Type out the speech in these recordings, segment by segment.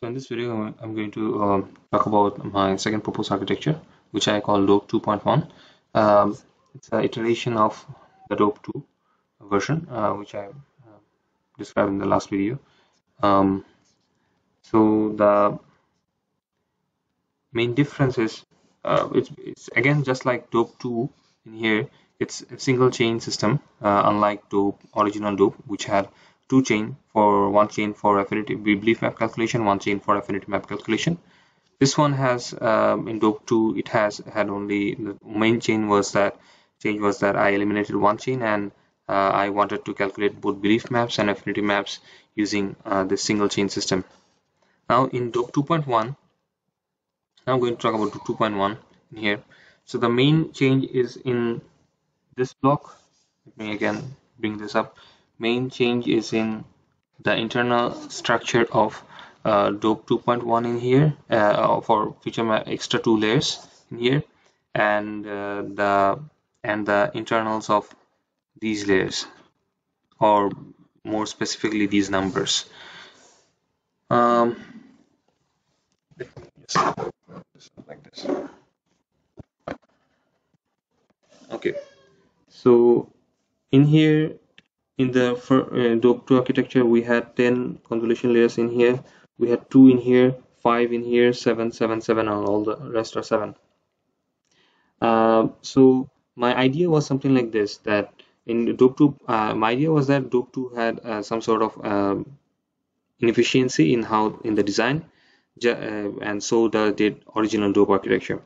So in this video, I'm going to talk about my second proposed architecture, which I call DOPE 2.1. It's an iteration of the DOPE 2 version, which I described in the last video. So the main difference is it's again just like DOPE 2 in here. It's a single chain system, unlike DOPE original DOPE, which had two chain for one chain for affinity belief map calculation, one chain for affinity map calculation. This one has in DOPE 2 it has had only the main change was that I eliminated one chain and I wanted to calculate both belief maps and affinity maps using this single chain system. Now in DOPE 2.1, now I'm going to talk about 2.1 in here. So the main change is in this block. Let me again bring this up. Main change is in the internal structure of DOPE 2.1 in here for feature map extra two layers in here, and the internals of these layers, or more specifically these numbers. Let me just this like this. Okay, so in here in the DOPE 2 architecture, we had 10 convolution layers in here. We had 2 in here, 5 in here, 7, 7, 7, and all the rest are 7. So my idea was something like this, that in DOPE 2, my idea was that DOPE 2 had some sort of inefficiency in the design, and so did original DOPE architecture.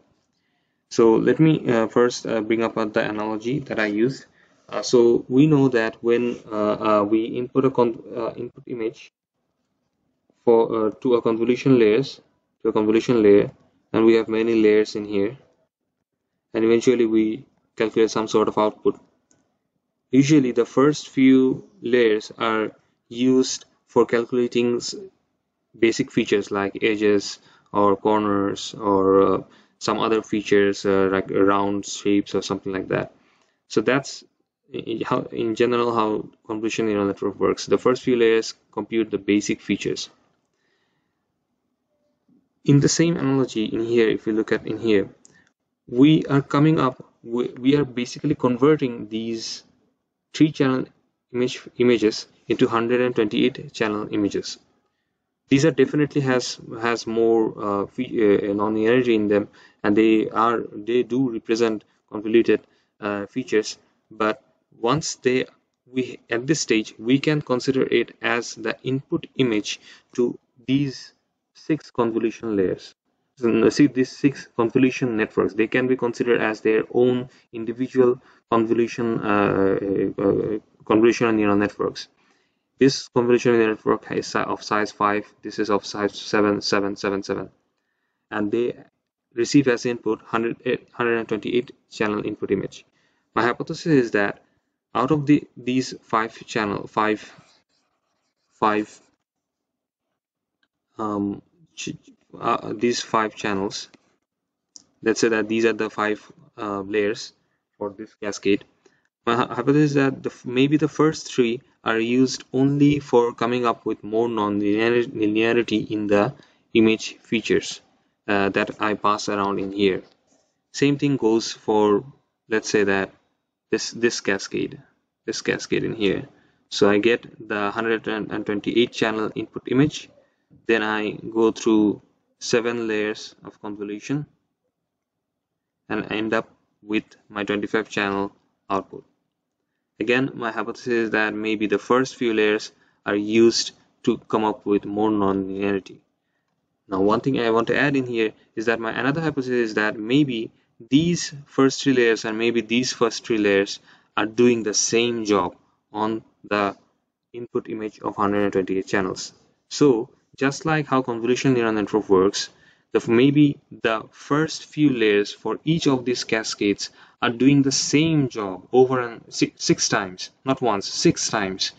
So let me first bring up the analogy that I used. So we know that when we input a input image for to a convolution layer, and we have many layers in here, and eventually we calculate some sort of output. Usually the first few layers are used for calculating basic features like edges or corners or some other features like round shapes or something like that. So that's how, in general, how convolution neural network works. The first few layers compute the basic features. In the same analogy in here, if you look at in here, we are coming up, we are basically converting these 3-channel images into 128 channel images. These are definitely has more nonlinearity in them, and they do represent convoluted features. But once at this stage we can consider it as the input image to these 6 convolution layers. So see, these 6 convolution networks, they can be considered as their own individual convolution neural networks. This convolution network is of size 5, this is of size 7, 7, 7, 7, and they receive as input 128 channel input image. My hypothesis is that out of these 5 channels, let's say that these are the 5 layers for this cascade. My hypothesis is that maybe the first 3 are used only for coming up with more non-linearity in the image features that I pass around in here. Same thing goes for, let's say that this cascade in here. So I get the 128 channel input image, then I go through 7 layers of convolution and end up with my 25 channel output. Again, my hypothesis is that maybe the first few layers are used to come up with more non-linearity. Now, one thing I want to add in here is that my another hypothesis is that maybe these first 3 layers and maybe these first 3 layers are doing the same job on the input image of 128 channels. So just like how convolutional neural network works, maybe the first few layers for each of these cascades are doing the same job over and 6 times, not once, 6 times.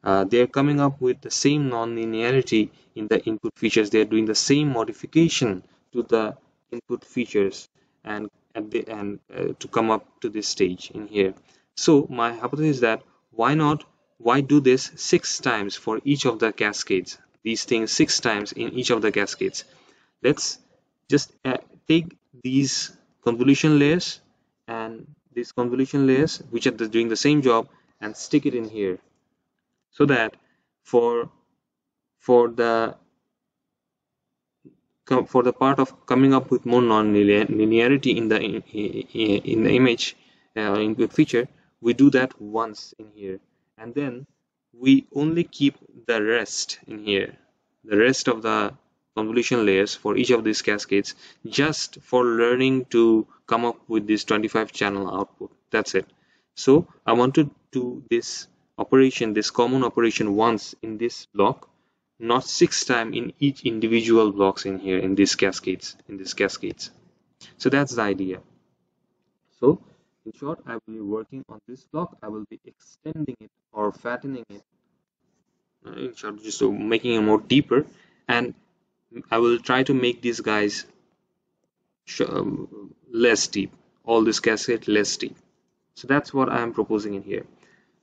They're coming up with the same non-linearity in the input features. They're doing the same modification to the input features and to come up to this stage in here. So my hypothesis is that why do this 6 times for each of the cascades? these things 6 times in each of the cascades. Let's just take these convolution layers and these convolution layers which are doing the same job and stick it in here, so that for for the for the part of coming up with more non-linearity in the image input feature, we do that once in here, and then we only keep the rest in here, the rest of the convolution layers for each of these cascades, just for learning to come up with this 25 channel output. That's it. So I want to do this operation, this common operation, once in this block, not 6 times in each individual blocks in here in these cascades. So that's the idea. So in short, I will be working on this block. I will be extending it or fattening it, in short, just so making it more deeper, and I will try to make these guys less deep, all this cascade less deep. So that's what I am proposing in here.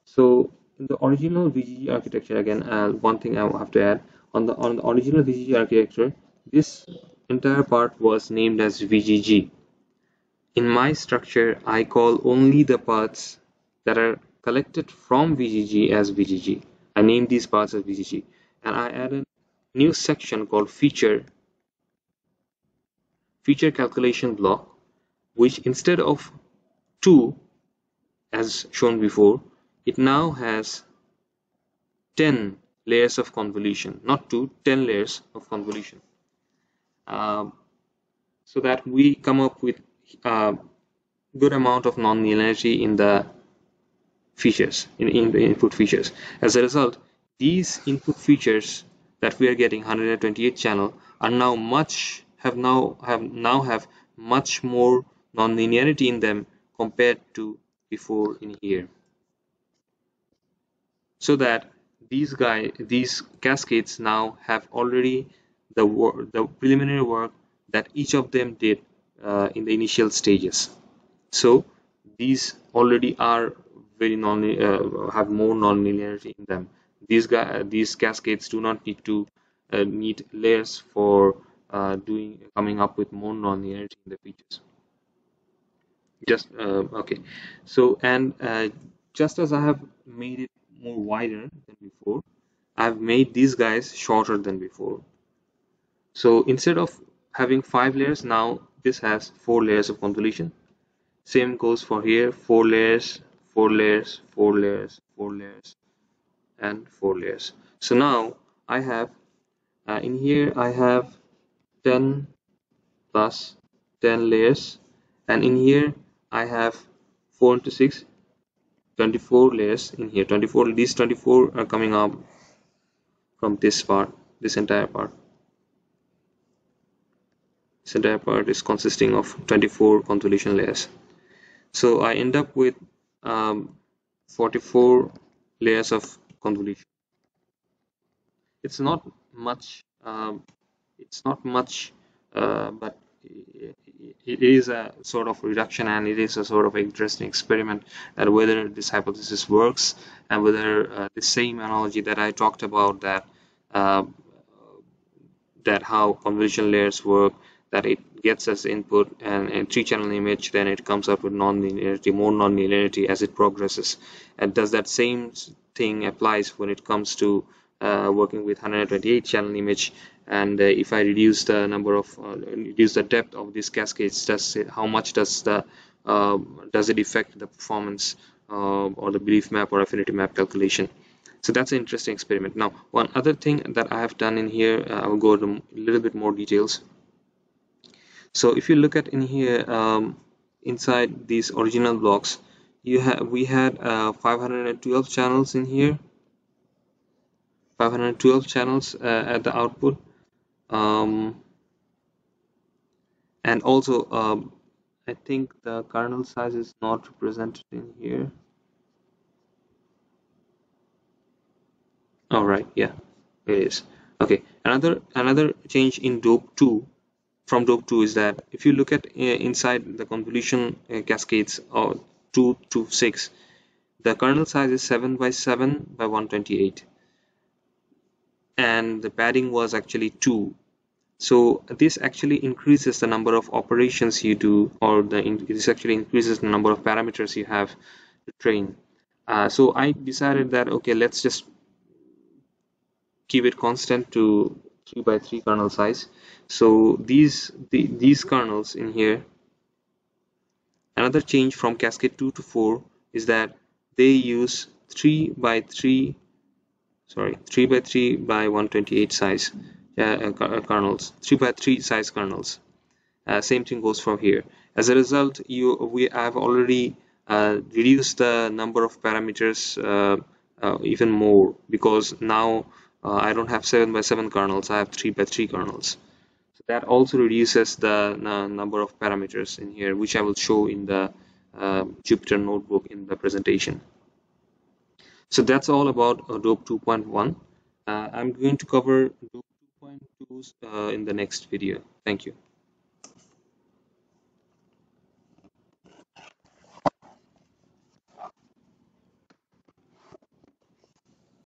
So in the original VGG architecture, again, one thing I have to add, on the original VGG architecture, this entire part was named as VGG. In my structure, I call only the parts that are collected from VGG as VGG. I named these parts as VGG, and I added a new section called feature calculation block, which instead of 2 as shown before, it now has 10 layers of convolution, not 2, 10 layers of convolution, so that we come up with a good amount of non-linearity in the features, in the input features. As a result, these input features that we are getting 128 channel are now have much more non-linearity in them compared to before in here, so that these cascades now have already the preliminary work that each of them did in the initial stages. So these already are very have more non-linearity in them. These cascades do not need to need layers for coming up with more non-linearity in the features. Just okay. So, and just as I have made it more wider than before, I've made these guys shorter than before. So instead of having 5 layers, now this has 4 layers of convolution. Same goes for here, 4 layers, 4 layers, 4 layers, 4 layers, and 4 layers. So now I have in here I have 10 plus 10 layers, and in here I have 4 into 6, 24 layers in here. 24, these 24 are coming up from this part, this entire part. This entire part is consisting of 24 convolution layers. So I end up with 44 layers of convolution. It's not much, but it is a sort of reduction, and it is a sort of interesting experiment that whether this hypothesis works, and whether the same analogy that I talked about, that how convolution layers work, that it gets as input and a 3-channel image, then it comes up with non-linearity, more non-linearity as it progresses. And does that same thing applies when it comes to working with 128 channel image? And if I reduce the number of reduce the depth of these cascades, how much does it affect the performance or the belief map or affinity map calculation? So that's an interesting experiment. Now, one other thing that I have done in here, I will go into a little bit more details. So if you look at in here, inside these original blocks, we had 512 channels in here, 512 channels at the output, and also I think the kernel size is not represented in here. All right, yeah, it is. Okay, another change in dope 2 from dope 2 is that if you look at inside the convolution cascades of 2 to 6, the kernel size is 7 by 7 by 128. and the padding was actually 2. So this actually increases the number of operations you do, or this actually increases the number of parameters you have to train. So I decided that okay, let's just keep it constant to 3 by 3 kernel size. So these kernels in here, another change from Cascade 2 to 4 is that they use 3 by 3 by 128 size kernels, 3 by 3 size kernels. Same thing goes from here. As a result, we have already reduced the number of parameters even more, because now I don't have 7 by 7 kernels, I have 3 by 3 kernels. So that also reduces the number of parameters in here, which I will show in the Jupyter notebook in the presentation. So that's all about Dope 2.1. I'm going to cover Dope 2.2 in the next video. Thank you.